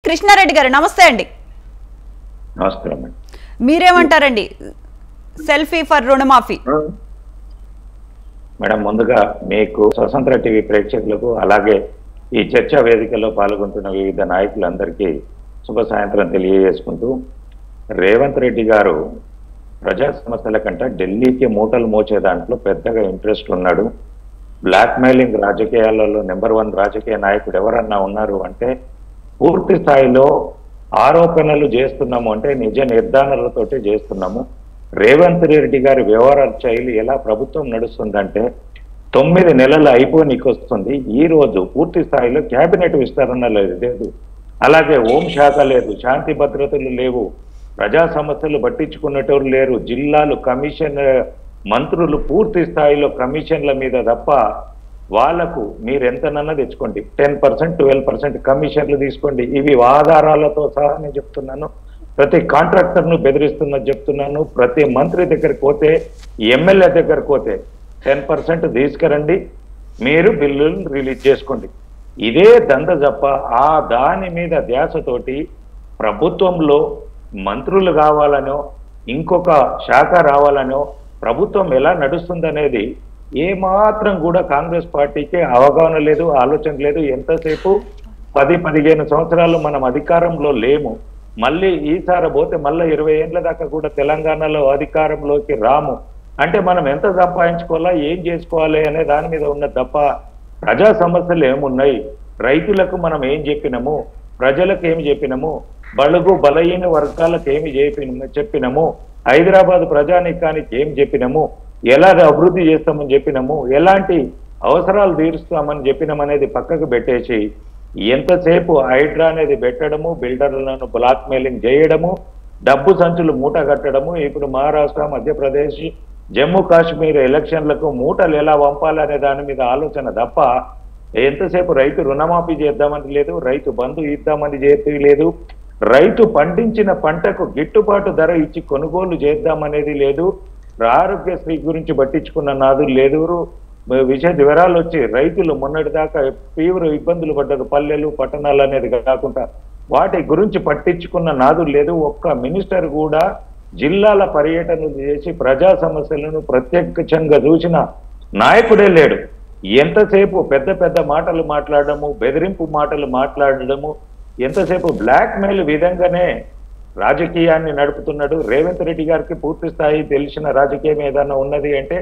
కృష్ణారెడ్డి గారు నమస్తే అండి. నమస్కారం. మీరేమంటారండి సెల్ఫీ ఫర్ రుణమాఫీ? మేడం, ముందుగా మీకు స్వతంత్ర టీవీ ప్రేక్షకులకు అలాగే ఈ చర్చా వేదికలో పాల్గొంటున్న వివిధ నాయకులందరికీ శుభ సాయంత్రం తెలియజేసుకుంటూ, రేవంత్ రెడ్డి గారు ప్రజా సమస్యల కంటే ఢిల్లీకి మూటలు మోచే దాంట్లో పెద్దగా ఇంట్రెస్ట్ ఉన్నాడు. బ్లాక్ మెయిలింగ్ రాజకీయాలలో నెంబర్ 1 రాజకీయ నాయకుడు ఎవరన్నా ఉన్నారు అంటే పూర్తి స్థాయిలో ఆరోపణలు చేస్తున్నాము అంటే నిజ నిర్ధారణలతోటి చేస్తున్నాము. రేవంత్ రెడ్డి గారి వ్యవహార శైలి ఎలా ప్రభుత్వం నడుస్తుందంటే 9 నెలలు అయిపోనికి వస్తుంది. ఈ రోజు పూర్తి స్థాయిలో కేబినెట్ విస్తరణ లేదు, అలాగే హోంశాఖ లేదు, శాంతి భద్రతలు లేవు, ప్రజా సమస్యలు పట్టించుకునేటోరు లేరు, జిల్లాలు కమిషన్ మంత్రులు పూర్తి స్థాయిలో కమిషన్ల మీద తప్ప వాళ్ళకు మీరు ఎంతనన్నా తెచ్చుకోండి 10% 12% కమిషన్లు తీసుకోండి. ఇవి ఆధారాలతో సహా నేను చెప్తున్నాను. ప్రతి కాంట్రాక్టర్ను బెదిరిస్తున్నది చెప్తున్నాను. ప్రతి మంత్రి దగ్గరికి పోతే, ఎమ్మెల్యే దగ్గరకు పోతే 10% తీసుకురండి, మీరు బిల్లులు రిలీజ్ చేసుకోండి. ఇదే దంద తప్ప ఆ దాని మీద ధ్యాసతోటి ప్రభుత్వంలో మంత్రులు కావాలనో ఇంకొక శాఖ రావాలనో ప్రభుత్వం ఎలా నడుస్తుందనేది ఏమాత్రం కూడా కాంగ్రెస్ పార్టీకి అవగాహన లేదు, ఆలోచన లేదు. ఎంతసేపు 10-15 సంవత్సరాలు మనం అధికారంలో లేము, మళ్ళీ ఈసారి పోతే మళ్ళీ 20 ఏళ్ళ దాకా కూడా తెలంగాణలో అధికారంలోకి రాము అంటే మనం ఎంత సంపాదించుకోవాలా, ఏం చేసుకోవాలి అనే దాని మీద ఉన్న తప్ప ప్రజా సమస్యలు ఏమున్నాయి, రైతులకు మనం ఏం చెప్పినాము, ప్రజలకు ఏమి చెప్పినాము, బడుగు బలహీన వర్గాలకు ఏమి చెప్పినాము, హైదరాబాద్ ప్రజానీకానికి ఏం చెప్పినాము, ఎలా అభివృద్ధి చేస్తామని చెప్పినాము, ఎలాంటి అవసరాలు తీరుస్తామని చెప్పినాం అనేది పక్కకు పెట్టేసి ఎంతసేపు హైడ్రా అనేది పెట్టడము, బిల్డర్లను బ్లాక్ మెయిలింగ్ చేయడము, డబ్బు సంచులు మూట కట్టడము. ఇప్పుడు మహారాష్ట్ర, మధ్యప్రదేశ్, జమ్మూ కాశ్మీర్ ఎలక్షన్లకు మూటలు ఎలా పంపాలనే దాని మీద ఆలోచన తప్ప ఎంతసేపు రైతు రుణమాఫీ చేద్దామని లేదు, రైతు బంధు ఇద్దామని చెప్పి లేదు, రైతు పండించిన పంటకు గిట్టుబాటు ధర ఇచ్చి కొనుగోలు చేద్దామనేది లేదు, ఆరోగ్యశ్రీ గురించి పట్టించుకున్న నాదులు లేదు. విషయ వివరాలు వచ్చి రైతులు మొన్నటిదాకా తీవ్ర ఇబ్బందులు పడ్డారు, పల్లెలు పట్టణాలు అనేది కాకుండా వాటి గురించి పట్టించుకున్న నాదులు లేదు. ఒక్క మినిస్టర్ కూడా జిల్లాల పర్యటనలు చేసి ప్రజా సమస్యలను ప్రత్యక్షంగా చూసిన నాయకుడే లేడు. ఎంతసేపు పెద్ద పెద్ద మాటలు మాట్లాడడము, బెదిరింపు మాటలు మాట్లాడడము, ఎంతసేపు బ్లాక్ మెయిల్ విధంగానే రాజకీయాన్ని నడుపుతున్నాడు. రేవంత్ రెడ్డి గారికి పూర్తి స్థాయి తెలిసిన రాజకీయం ఏదన్నా ఉన్నది అంటే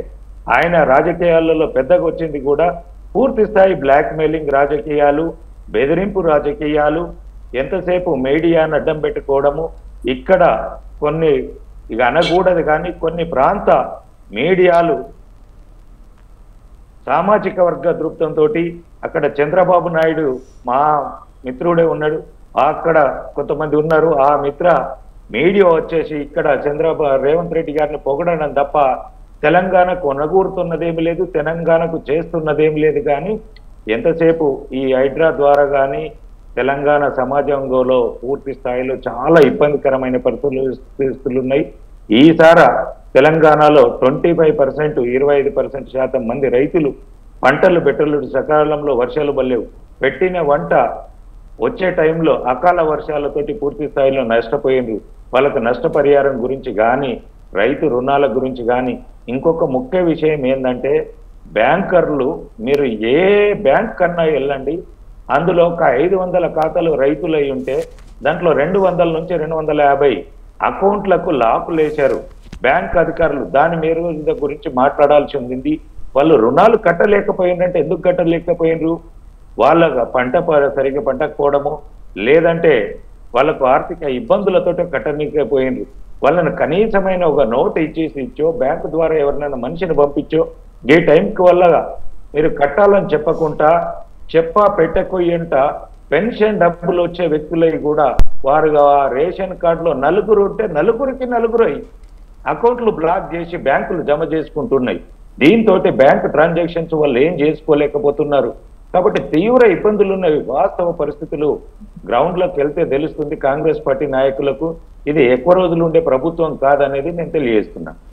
ఆయన రాజకీయాలలో పెద్దగా వచ్చింది కూడా పూర్తి స్థాయి బ్లాక్ మెయిలింగ్ రాజకీయాలు, బెదిరింపు రాజకీయాలు, ఎంతసేపు మీడియాను అడ్డం పెట్టుకోవడము. ఇక్కడ కొన్ని ఇక అనకూడదు కానీ కొన్ని ప్రాంత మీడియాలు సామాజిక వర్గ దృక్పథంతో అక్కడ చంద్రబాబు నాయుడు మా మిత్రుడే ఉన్నాడు, అక్కడ కొంతమంది ఉన్నారు, ఆ మిత్ర మీడియా వచ్చేసి ఇక్కడ రేవంత్ రెడ్డి గారిని పొగడడం తప్ప తెలంగాణకు కొనగూరుతున్నదేమి లేదు, తెలంగాణకు చేస్తున్నదేమి లేదు. కానీ ఎంతసేపు ఈ హైడ్రా ద్వారా కానీ తెలంగాణ సమాజంలో పూర్తి స్థాయిలో చాలా ఇబ్బందికరమైన పరిస్థితులు ఉన్నాయి. ఈసారి తెలంగాణలో 25% 25% మంది రైతులు పంటలు పెట్టలు సకాలంలో వర్షాలు పడలేవు, పెట్టిన వంట వచ్చే టైంలో అకాల వర్షాలతోటి పూర్తి స్థాయిలో నష్టపోయిండ్రు. వాళ్ళకు నష్టపరిహారం గురించి కానీ రైతు రుణాల గురించి కానీ ఇంకొక ముఖ్య విషయం ఏంటంటే బ్యాంకర్లు, మీరు ఏ బ్యాంక్ కన్నా వెళ్ళండి, అందులో ఒక 500 ఖాతాలు రైతులు అయి ఉంటే దాంట్లో 200 నుంచి 250 అకౌంట్లకు లాకులు వేశారు బ్యాంక్ అధికారులు. దాని మీద గురించి మాట్లాడాల్సి ఉంది. వాళ్ళు రుణాలు కట్టలేకపోయిందంటే ఎందుకు కట్టలేకపోయినరు? వాళ్ళ పంట సరిగ్గా పంటకపోవడము, లేదంటే వాళ్ళకు ఆర్థిక ఇబ్బందులతో కట్టలేకపోయినరు. వాళ్ళని కనీసమైన ఒక నోట్ ఇచ్చో బ్యాంకు ద్వారా ఎవరినైనా మనిషిని పంపించో ఏ టైంకి వల్ల మీరు కట్టాలని చెప్పకుండా పెట్టకపోయింట పెన్షన్ డబ్బులు వచ్చే వ్యక్తులవి కూడా వారు రేషన్ కార్డులో 4 ఉంటే 4కి అకౌంట్లు బ్లాక్ చేసి బ్యాంకులు జమ చేసుకుంటున్నాయి. దీంతో బ్యాంక్ ట్రాన్సాక్షన్స్ వాళ్ళు ఏం చేసుకోలేకపోతున్నారు. కాబట్టి తీవ్ర ఇబ్బందులు ఉన్నవి. వాస్తవ పరిస్థితులు గ్రౌండ్లోకి వెళ్తే తెలుస్తుంది కాంగ్రెస్ పార్టీ నాయకులకు. ఇది ఎక్కువ రోజులు ఉండే ప్రభుత్వం కాదనేది నేను తెలియజేస్తున్నా.